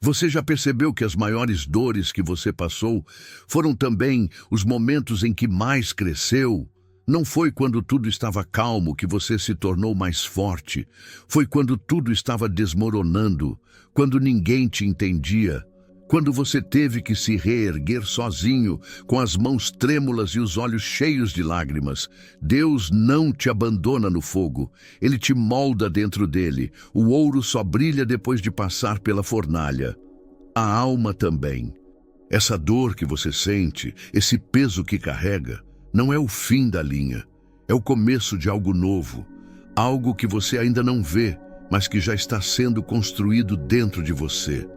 Você já percebeu que as maiores dores que você passou foram também os momentos em que mais cresceu? Não foi quando tudo estava calmo que você se tornou mais forte. Foi quando tudo estava desmoronando, quando ninguém te entendia, quando você teve que se reerguer sozinho, com as mãos trêmulas e os olhos cheios de lágrimas. Deus não te abandona no fogo. Ele te molda dentro dele. O ouro só brilha depois de passar pela fornalha. A alma também. Essa dor que você sente, esse peso que carrega, não é o fim da linha. É o começo de algo novo. Algo que você ainda não vê, mas que já está sendo construído dentro de você.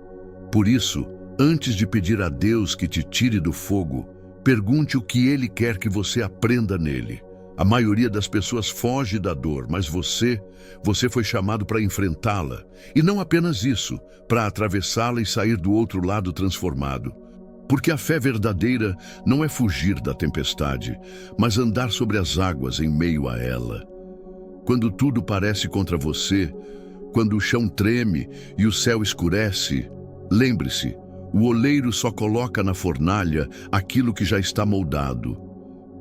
Por isso, antes de pedir a Deus que te tire do fogo, pergunte o que Ele quer que você aprenda nele. A maioria das pessoas foge da dor, mas você foi chamado para enfrentá-la. E não apenas isso, para atravessá-la e sair do outro lado transformado. Porque a fé verdadeira não é fugir da tempestade, mas andar sobre as águas em meio a ela. Quando tudo parece contra você, quando o chão treme e o céu escurece, lembre-se, o oleiro só coloca na fornalha aquilo que já está moldado.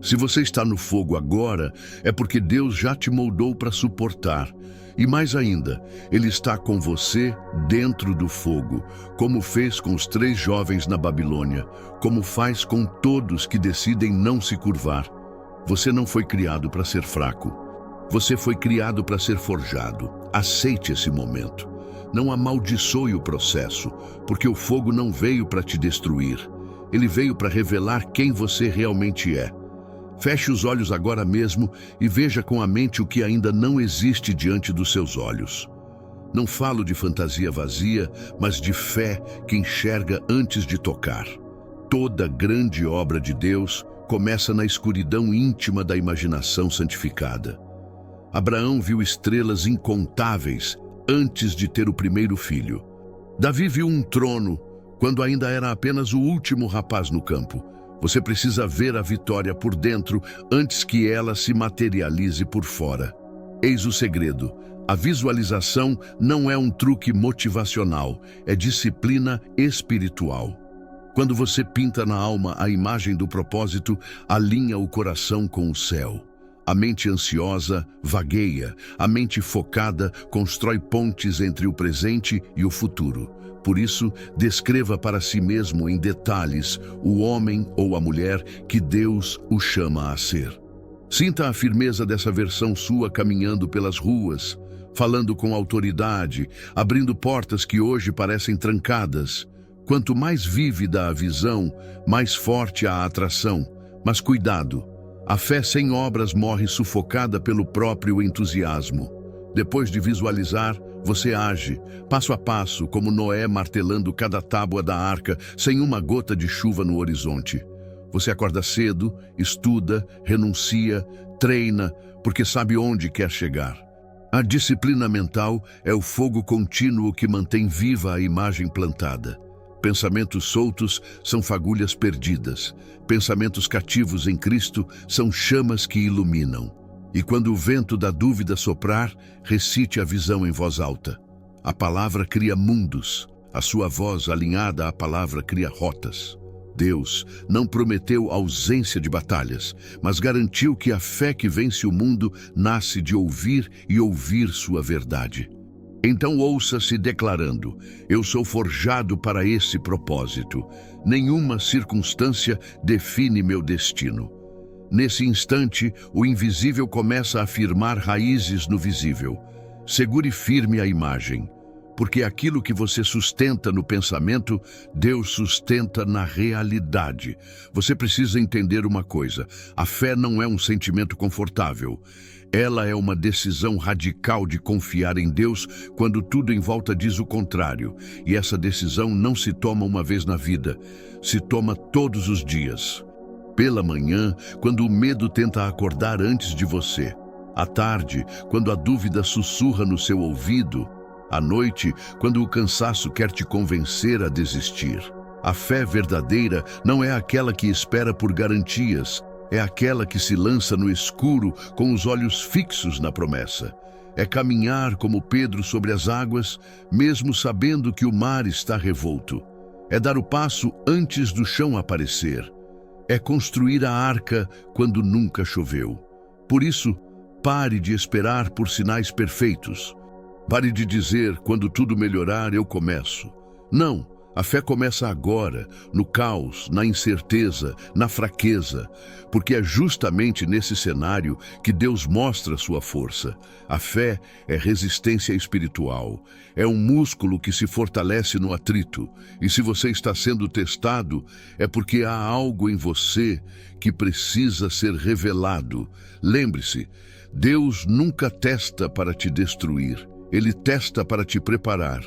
Se você está no fogo agora, é porque Deus já te moldou para suportar. E mais ainda, Ele está com você dentro do fogo, como fez com os 3 jovens na Babilônia, como faz com todos que decidem não se curvar. Você não foi criado para ser fraco. Você foi criado para ser forjado. Aceite esse momento. Não amaldiçoe o processo, porque o fogo não veio para te destruir. Ele veio para revelar quem você realmente é. Feche os olhos agora mesmo e veja com a mente o que ainda não existe diante dos seus olhos. Não falo de fantasia vazia, mas de fé que enxerga antes de tocar. Toda grande obra de Deus começa na escuridão íntima da imaginação santificada. Abraão viu estrelas incontáveis antes de ter o primeiro filho. Davi viu um trono quando ainda era apenas o último rapaz no campo. Você precisa ver a vitória por dentro antes que ela se materialize por fora. Eis o segredo. A visualização não é um truque motivacional, é disciplina espiritual. Quando você pinta na alma a imagem do propósito, alinha o coração com o céu. A mente ansiosa vagueia, a mente focada constrói pontes entre o presente e o futuro. Por isso, descreva para si mesmo em detalhes o homem ou a mulher que Deus o chama a ser. Sinta a firmeza dessa versão sua caminhando pelas ruas, falando com autoridade, abrindo portas que hoje parecem trancadas. Quanto mais vívida a visão, mais forte a atração. Mas cuidado, a fé sem obras morre sufocada pelo próprio entusiasmo. Depois de visualizar, você age, passo a passo, como Noé martelando cada tábua da arca, sem uma gota de chuva no horizonte. Você acorda cedo, estuda, renuncia, treina, porque sabe onde quer chegar. A disciplina mental é o fogo contínuo que mantém viva a imagem plantada. Pensamentos soltos são fagulhas perdidas. Pensamentos cativos em Cristo são chamas que iluminam. E quando o vento da dúvida soprar, recite a visão em voz alta. A palavra cria mundos. A sua voz alinhada à palavra cria rotas. Deus não prometeu ausência de batalhas, mas garantiu que a fé que vence o mundo nasce de ouvir e ouvir sua verdade. Então ouça-se declarando: eu sou forjado para esse propósito. Nenhuma circunstância define meu destino. Nesse instante, o invisível começa a firmar raízes no visível. Segure firme a imagem, porque aquilo que você sustenta no pensamento, Deus sustenta na realidade. Você precisa entender uma coisa: a fé não é um sentimento confortável. Ela é uma decisão radical de confiar em Deus quando tudo em volta diz o contrário. E essa decisão não se toma uma vez na vida, se toma todos os dias. Pela manhã, quando o medo tenta acordar antes de você. À tarde, quando a dúvida sussurra no seu ouvido. À noite, quando o cansaço quer te convencer a desistir. A fé verdadeira não é aquela que espera por garantias, é aquela que se lança no escuro com os olhos fixos na promessa. É caminhar como Pedro sobre as águas, mesmo sabendo que o mar está revolto. É dar o passo antes do chão aparecer. É construir a arca quando nunca choveu. Por isso, pare de esperar por sinais perfeitos. Pare de dizer, quando tudo melhorar, eu começo. Não, a fé começa agora, no caos, na incerteza, na fraqueza, porque é justamente nesse cenário que Deus mostra sua força. A fé é resistência espiritual, é um músculo que se fortalece no atrito, e se você está sendo testado, é porque há algo em você que precisa ser revelado. Lembre-se, Deus nunca testa para te destruir. Ele testa para te preparar,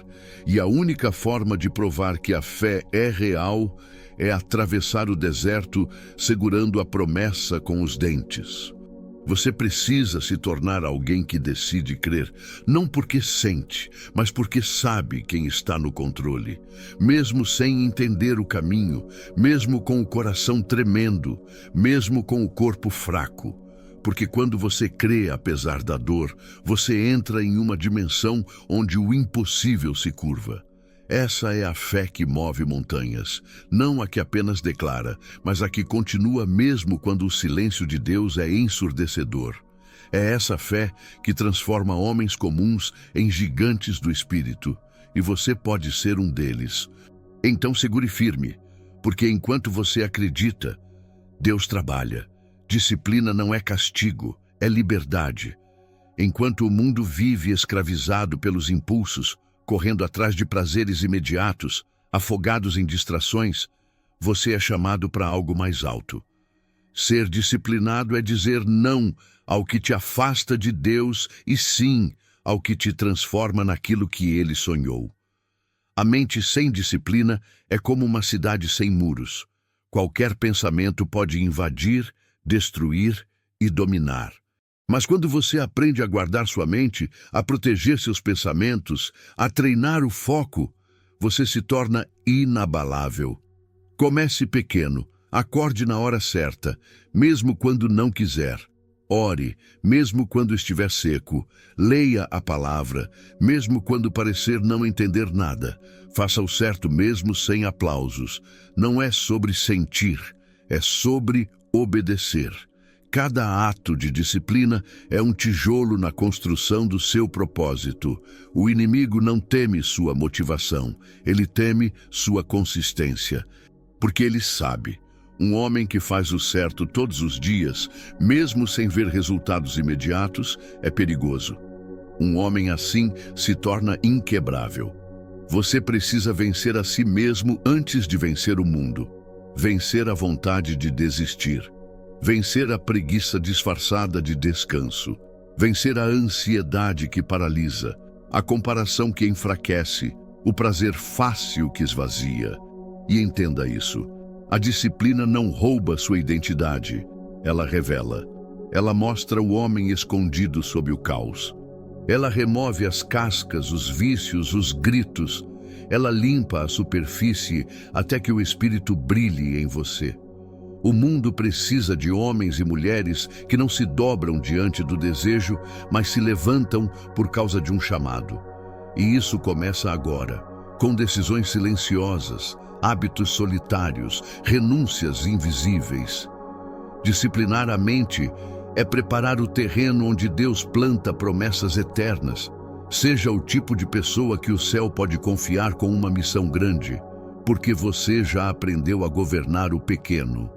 e a única forma de provar que a fé é real é atravessar o deserto segurando a promessa com os dentes. Você precisa se tornar alguém que decide crer, não porque sente, mas porque sabe quem está no controle. Mesmo sem entender o caminho, mesmo com o coração tremendo, mesmo com o corpo fraco. Porque quando você crê apesar da dor, você entra em uma dimensão onde o impossível se curva. Essa é a fé que move montanhas, não a que apenas declara, mas a que continua mesmo quando o silêncio de Deus é ensurdecedor. É essa fé que transforma homens comuns em gigantes do espírito, e você pode ser um deles. Então segure firme, porque enquanto você acredita, Deus trabalha. Disciplina não é castigo, é liberdade. Enquanto o mundo vive escravizado pelos impulsos, correndo atrás de prazeres imediatos, afogados em distrações, você é chamado para algo mais alto. Ser disciplinado é dizer não ao que te afasta de Deus e sim ao que te transforma naquilo que Ele sonhou. A mente sem disciplina é como uma cidade sem muros. Qualquer pensamento pode invadir, destruir e dominar. Mas quando você aprende a guardar sua mente, a proteger seus pensamentos, a treinar o foco, você se torna inabalável. Comece pequeno, acorde na hora certa, mesmo quando não quiser. Ore, mesmo quando estiver seco. Leia a palavra, mesmo quando parecer não entender nada. Faça o certo mesmo sem aplausos. Não é sobre sentir, é sobre obedecer. Cada ato de disciplina é um tijolo na construção do seu propósito. O inimigo não teme sua motivação, ele teme sua consistência. Porque ele sabe, um homem que faz o certo todos os dias, mesmo sem ver resultados imediatos, é perigoso. Um homem assim se torna inquebrável. Você precisa vencer a si mesmo antes de vencer o mundo. Vencer a vontade de desistir. Vencer a preguiça disfarçada de descanso. Vencer a ansiedade que paralisa. A comparação que enfraquece. O prazer fácil que esvazia. E entenda isso. A disciplina não rouba sua identidade. Ela revela. Ela mostra o homem escondido sob o caos. Ela remove as cascas, os vícios, os gritos. Ela limpa a superfície até que o espírito brilhe em você. O mundo precisa de homens e mulheres que não se dobram diante do desejo, mas se levantam por causa de um chamado. E isso começa agora, com decisões silenciosas, hábitos solitários, renúncias invisíveis. Disciplinar a mente é preparar o terreno onde Deus planta promessas eternas. Seja o tipo de pessoa que o céu pode confiar com uma missão grande, porque você já aprendeu a governar o pequeno.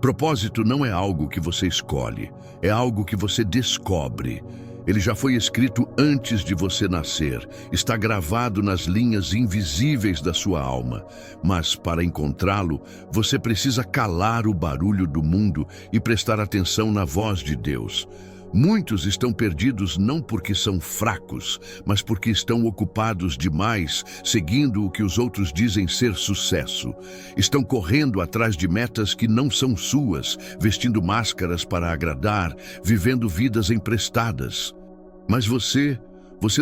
Propósito não é algo que você escolhe, é algo que você descobre. Ele já foi escrito antes de você nascer, está gravado nas linhas invisíveis da sua alma. Mas para encontrá-lo, você precisa calar o barulho do mundo e prestar atenção na voz de Deus. Muitos estão perdidos não porque são fracos, mas porque estão ocupados demais, seguindo o que os outros dizem ser sucesso. Estão correndo atrás de metas que não são suas, vestindo máscaras para agradar, vivendo vidas emprestadas. Mas você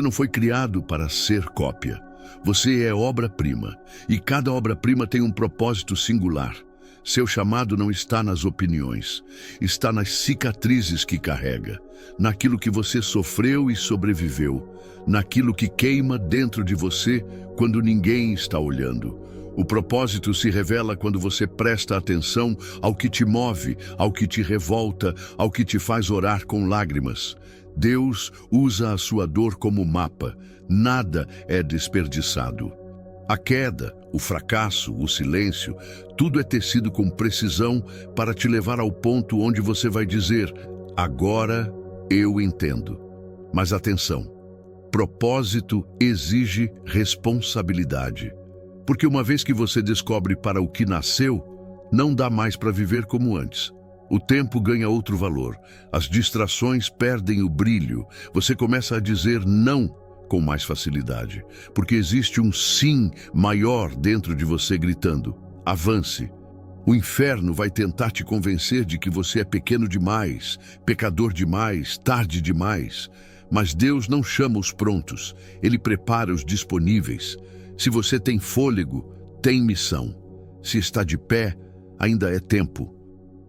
não foi criado para ser cópia. Você é obra-prima, e cada obra-prima tem um propósito singular. Seu chamado não está nas opiniões, está nas cicatrizes que carrega, naquilo que você sofreu e sobreviveu, naquilo que queima dentro de você quando ninguém está olhando. O propósito se revela quando você presta atenção ao que te move, ao que te revolta, ao que te faz orar com lágrimas. Deus usa a sua dor como mapa, nada é desperdiçado. A queda, o fracasso, o silêncio, tudo é tecido com precisão para te levar ao ponto onde você vai dizer: agora eu entendo. Mas atenção, propósito exige responsabilidade. Porque uma vez que você descobre para o que nasceu, não dá mais para viver como antes. O tempo ganha outro valor, as distrações perdem o brilho, você começa a dizer não com mais facilidade, porque existe um sim maior dentro de você gritando: avance. O inferno vai tentar te convencer de que você é pequeno demais, pecador demais, tarde demais. Mas Deus não chama os prontos, Ele prepara os disponíveis. Se você tem fôlego, tem missão. Se está de pé, ainda é tempo.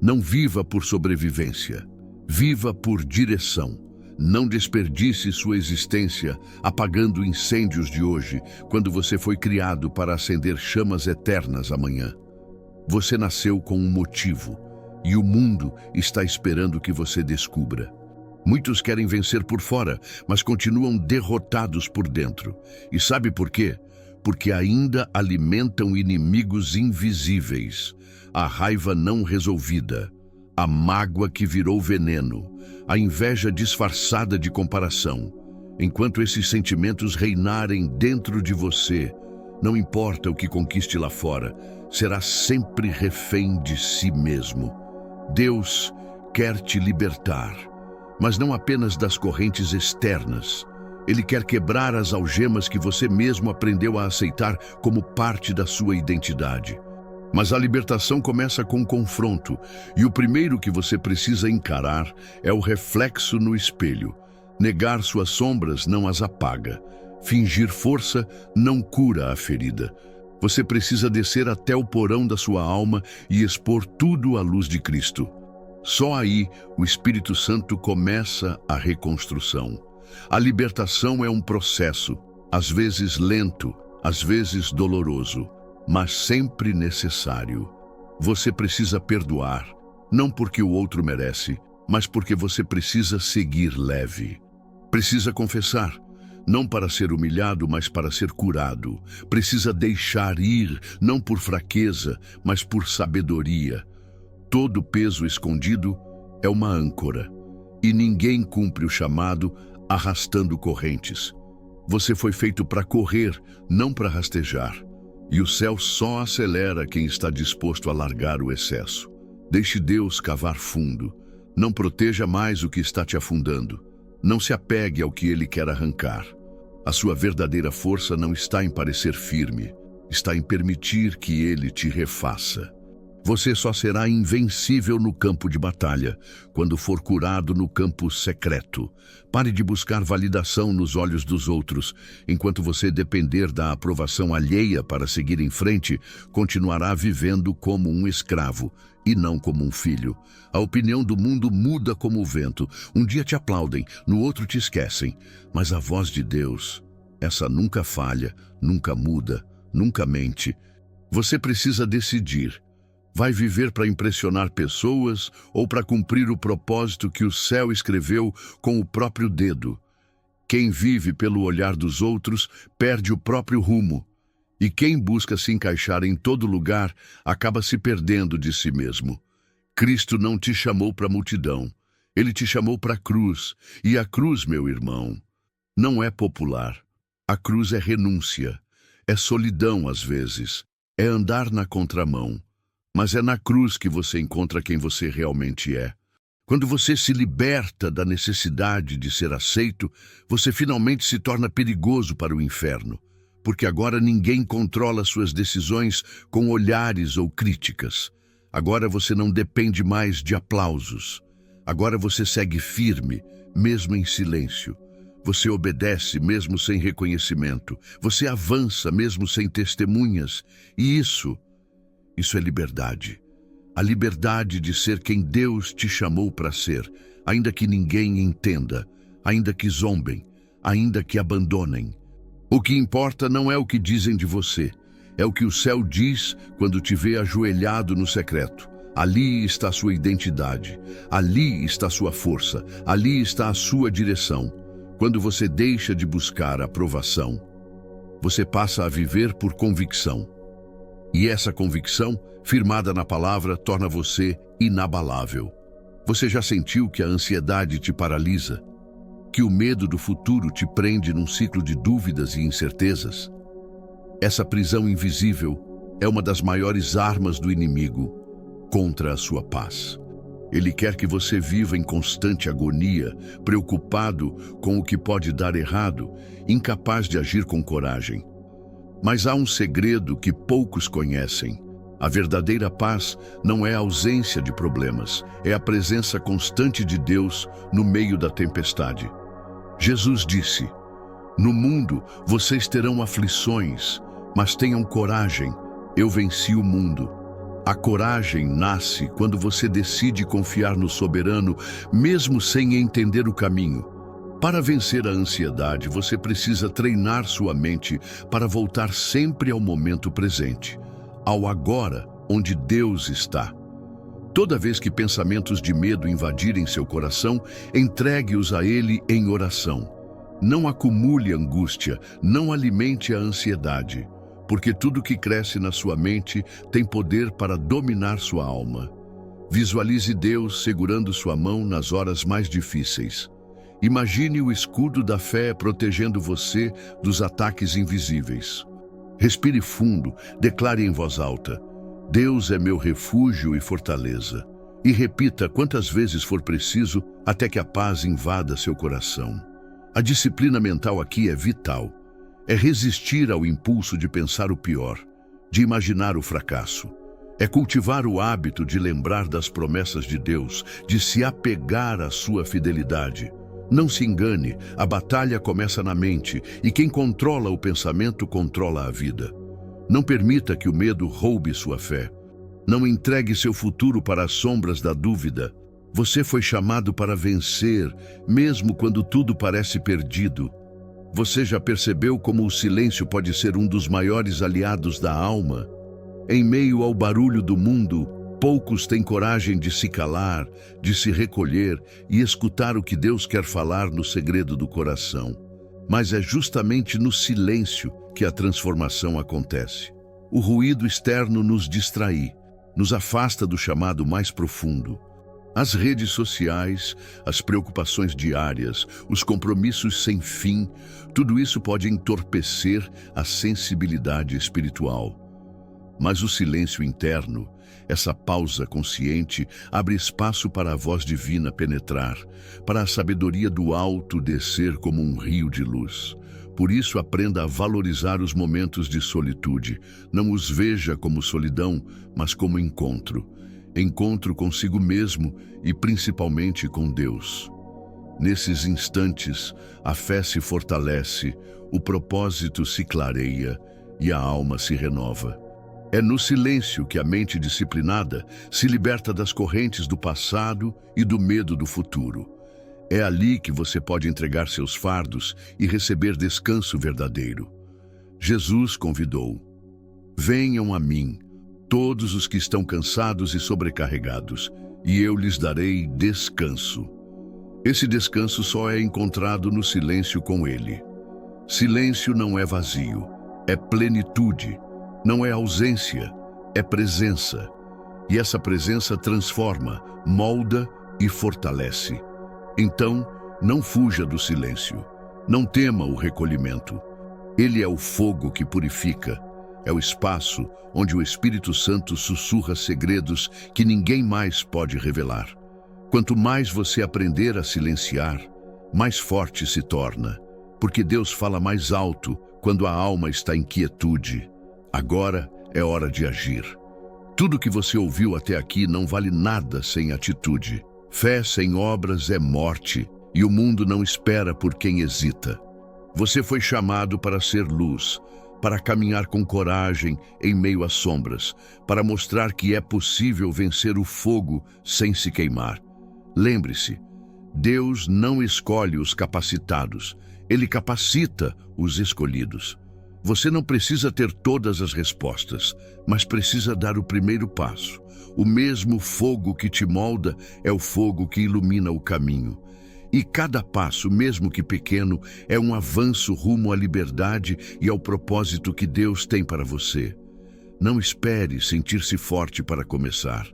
Não viva por sobrevivência, viva por direção. Não desperdice sua existência apagando incêndios de hoje, quando você foi criado para acender chamas eternas amanhã. Você nasceu com um motivo, e o mundo está esperando que você descubra. Muitos querem vencer por fora, mas continuam derrotados por dentro. E sabe por quê? Porque ainda alimentam inimigos invisíveis, a raiva não resolvida, a mágoa que virou veneno, a inveja disfarçada de comparação. Enquanto esses sentimentos reinarem dentro de você, não importa o que conquiste lá fora, será sempre refém de si mesmo. Deus quer te libertar, mas não apenas das correntes externas. Ele quer quebrar as algemas que você mesmo aprendeu a aceitar como parte da sua identidade. Mas a libertação começa com confronto, e o primeiro que você precisa encarar é o reflexo no espelho. Negar suas sombras não as apaga. Fingir força não cura a ferida. Você precisa descer até o porão da sua alma e expor tudo à luz de Cristo. Só aí o Espírito Santo começa a reconstrução. A libertação é um processo, às vezes lento, às vezes doloroso, mas sempre necessário. Você precisa perdoar, não porque o outro merece, mas porque você precisa seguir leve. Precisa confessar, não para ser humilhado, mas para ser curado. Precisa deixar ir, não por fraqueza, mas por sabedoria. Todo peso escondido é uma âncora, e ninguém cumpre o chamado arrastando correntes. Você foi feito para correr, não para rastejar. E o céu só acelera quem está disposto a largar o excesso. Deixe Deus cavar fundo. Não proteja mais o que está te afundando. Não se apegue ao que Ele quer arrancar. A sua verdadeira força não está em parecer firme, está em permitir que Ele te refaça. Você só será invencível no campo de batalha, quando for curado no campo secreto. Pare de buscar validação nos olhos dos outros. Enquanto você depender da aprovação alheia para seguir em frente, continuará vivendo como um escravo e não como um filho. A opinião do mundo muda como o vento. Um dia te aplaudem, no outro te esquecem. Mas a voz de Deus, essa nunca falha, nunca muda, nunca mente. Você precisa decidir. Vai viver para impressionar pessoas ou para cumprir o propósito que o céu escreveu com o próprio dedo? Quem vive pelo olhar dos outros perde o próprio rumo. E quem busca se encaixar em todo lugar acaba se perdendo de si mesmo. Cristo não te chamou para a multidão. Ele te chamou para a cruz. E a cruz, meu irmão, não é popular. A cruz é renúncia. É solidão às vezes. É andar na contramão. Mas é na cruz que você encontra quem você realmente é. Quando você se liberta da necessidade de ser aceito, você finalmente se torna perigoso para o inferno, porque agora ninguém controla suas decisões com olhares ou críticas. Agora você não depende mais de aplausos. Agora você segue firme, mesmo em silêncio. Você obedece mesmo sem reconhecimento. Você avança mesmo sem testemunhas. E isso é liberdade. A liberdade de ser quem Deus te chamou para ser, ainda que ninguém entenda, ainda que zombem, ainda que abandonem. O que importa não é o que dizem de você, é o que o céu diz quando te vê ajoelhado no secreto. Ali está a sua identidade, ali está a sua força, ali está a sua direção. Quando você deixa de buscar aprovação, você passa a viver por convicção. E essa convicção, firmada na palavra, torna você inabalável. Você já sentiu que a ansiedade te paralisa? Que o medo do futuro te prende num ciclo de dúvidas e incertezas? Essa prisão invisível é uma das maiores armas do inimigo contra a sua paz. Ele quer que você viva em constante agonia, preocupado com o que pode dar errado, incapaz de agir com coragem. Mas há um segredo que poucos conhecem. A verdadeira paz não é a ausência de problemas, é a presença constante de Deus no meio da tempestade. Jesus disse: "No mundo vocês terão aflições, mas tenham coragem, eu venci o mundo." A coragem nasce quando você decide confiar no soberano, mesmo sem entender o caminho. Para vencer a ansiedade, você precisa treinar sua mente para voltar sempre ao momento presente, ao agora, onde Deus está. Toda vez que pensamentos de medo invadirem seu coração, entregue-os a Ele em oração. Não acumule angústia, não alimente a ansiedade, porque tudo que cresce na sua mente tem poder para dominar sua alma. Visualize Deus segurando sua mão nas horas mais difíceis. Imagine o escudo da fé protegendo você dos ataques invisíveis. Respire fundo, declare em voz alta: "Deus é meu refúgio e fortaleza." E repita quantas vezes for preciso até que a paz invada seu coração. A disciplina mental aqui é vital. É resistir ao impulso de pensar o pior, de imaginar o fracasso. É cultivar o hábito de lembrar das promessas de Deus, de se apegar à sua fidelidade. Não se engane, a batalha começa na mente e quem controla o pensamento controla a vida. Não permita que o medo roube sua fé. Não entregue seu futuro para as sombras da dúvida. Você foi chamado para vencer, mesmo quando tudo parece perdido. Você já percebeu como o silêncio pode ser um dos maiores aliados da alma? Em meio ao barulho do mundo, poucos têm coragem de se calar, de se recolher e escutar o que Deus quer falar no segredo do coração. Mas é justamente no silêncio que a transformação acontece. O ruído externo nos distrai, nos afasta do chamado mais profundo. As redes sociais, as preocupações diárias, os compromissos sem fim, tudo isso pode entorpecer a sensibilidade espiritual. Mas o silêncio interno, essa pausa consciente, abre espaço para a voz divina penetrar, para a sabedoria do alto descer como um rio de luz. Por isso, aprenda a valorizar os momentos de solitude. Não os veja como solidão, mas como encontro. Encontro consigo mesmo e principalmente com Deus. Nesses instantes, a fé se fortalece, o propósito se clareia e a alma se renova. É no silêncio que a mente disciplinada se liberta das correntes do passado e do medo do futuro. É ali que você pode entregar seus fardos e receber descanso verdadeiro. Jesus convidou: "Venham a mim, todos os que estão cansados e sobrecarregados, e eu lhes darei descanso." Esse descanso só é encontrado no silêncio com Ele. Silêncio não é vazio, é plenitude. Não é ausência, é presença. E essa presença transforma, molda e fortalece. Então, não fuja do silêncio. Não tema o recolhimento. Ele é o fogo que purifica. É o espaço onde o Espírito Santo sussurra segredos que ninguém mais pode revelar. Quanto mais você aprender a silenciar, mais forte se torna. Porque Deus fala mais alto quando a alma está em quietude. Agora é hora de agir. Tudo que você ouviu até aqui não vale nada sem atitude. Fé sem obras é morte, e o mundo não espera por quem hesita. Você foi chamado para ser luz, para caminhar com coragem em meio às sombras, para mostrar que é possível vencer o fogo sem se queimar. Lembre-se, Deus não escolhe os capacitados, Ele capacita os escolhidos. Você não precisa ter todas as respostas, mas precisa dar o primeiro passo. O mesmo fogo que te molda é o fogo que ilumina o caminho. E cada passo, mesmo que pequeno, é um avanço rumo à liberdade e ao propósito que Deus tem para você. Não espere sentir-se forte para começar.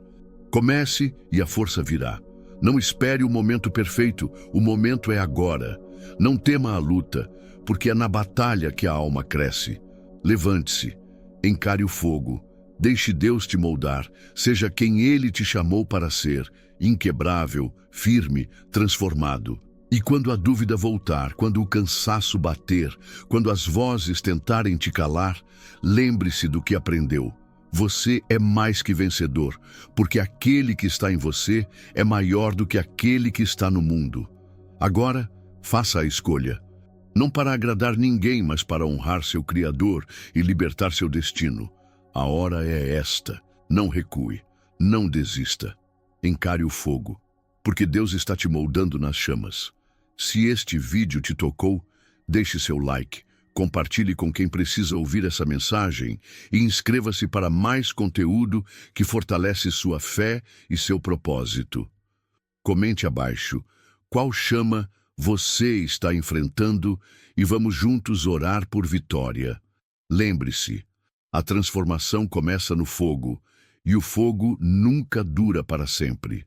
Comece e a força virá. Não espere o momento perfeito, o momento é agora. Não tema a luta, porque é na batalha que a alma cresce. Levante-se, encare o fogo, deixe Deus te moldar, seja quem Ele te chamou para ser, inquebrável, firme, transformado. E quando a dúvida voltar, quando o cansaço bater, quando as vozes tentarem te calar, lembre-se do que aprendeu. Você é mais que vencedor, porque aquele que está em você é maior do que aquele que está no mundo. Agora, faça a escolha. Não para agradar ninguém, mas para honrar seu Criador e libertar seu destino. A hora é esta. Não recue. Não desista. Encare o fogo, porque Deus está te moldando nas chamas. Se este vídeo te tocou, deixe seu like, compartilhe com quem precisa ouvir essa mensagem e inscreva-se para mais conteúdo que fortalece sua fé e seu propósito. Comente abaixo qual chama você está enfrentando e vamos juntos orar por vitória. Lembre-se, a transformação começa no fogo e o fogo nunca dura para sempre.